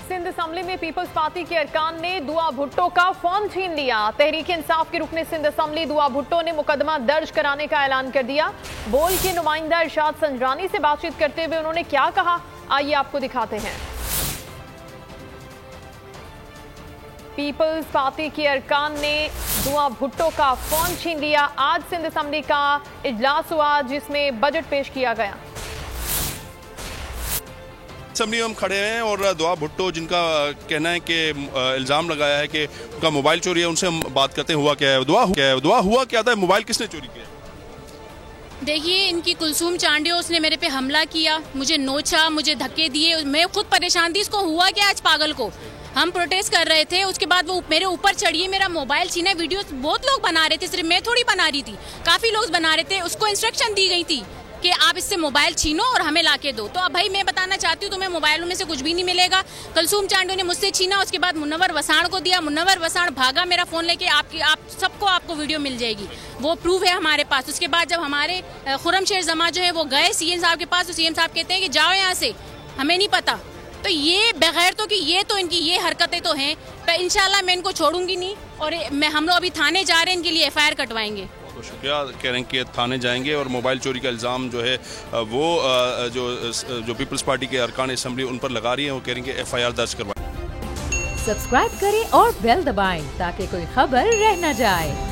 Sindh assembly में peoples party के अरकान ने दुआ भुट्टो का फोन छीन लिया। तहरीक इंसाफ के रुकने सिंध असेंबली दुआ भुट्टो ने मुकदमा दर्ज कराने का ऐलान कर दिया। बोल के नुमाइंदा इरशाद संजरानी से बातचीत करते हुए उन्होंने क्या कहा, आइए आपको दिखाते हैं। पीपल्स पार्टी के अरकान ने दुआ भुट्टो का फोन छीन लिया। आज सिंध असेंबली का इजलास हुआ जिसमें बजट पेश किया गया। असेंबली में हम खड़े हैं और दुआ भुट्टो जिनका कहना है कि इल्ज़ाम लगाया है कि उनका मोबाइल चोरी है, उनसे हम बात करते हैं। हुआ क्या है? दुआ हुआ क्या था? मोबाइल किसने चोरी किया? देखिए, इनकी कुलसूम चांडियो उसने मेरे पे हमला किया, मुझे नोचा, मुझे धक्के दिए, मैं खुद परेशान थी। इसको हुआ क्या आज पागल को? हम प्रोटेस्ट कर रहे थे, उसके बाद वो मेरे ऊपर चढ़िए, मेरा मोबाइल छीना। वीडियो बहुत लोग बना रहे थे, सिर्फ मैं थोड़ी बना रही थी, काफी लोग बना रहे थे। उसको इंस्ट्रक्शन दी गई थी कि आप इससे मोबाइल छीनो और हमें लाके दो। तो अब भाई मैं बताना चाहती हूँ, तुम्हें मोबाइलों में से कुछ भी नहीं मिलेगा। कुलसूम चांडियो ने मुझसे छीना, उसके बाद मुन्नवर वसाण को दिया। मुन्नवर वसाण भागा मेरा फोन लेके। आपको वीडियो मिल जाएगी, वो प्रूफ है हमारे पास। उसके बाद जब हमारे खुर्रमशेर जमा जो है वो गए सीएम साहब के पास, तो सीएम साहब कहते हैं कि जाओ यहाँ से, हमें नहीं पता। तो ये बगैर तो कि ये तो इनकी ये हरकतें तो हैं, पर इंशाल्लाह मैं इनको छोड़ूंगी नहीं। और हम लोग अभी थाने जा रहे हैं, इनके लिए एफआईआर कटवाएंगे। तो शुक्रिया, कह रहे हैं कि थाने जाएंगे और मोबाइल चोरी का इल्ज़ाम जो है वो जो पीपल्स पार्टी के अरकान असेंबली उन पर लगा रही है, वो कह रही हैं कि एफआईआर दर्ज करवाएं। सब्सक्राइब करें और बेल दबाएं ताकि कोई खबर रह न जाए।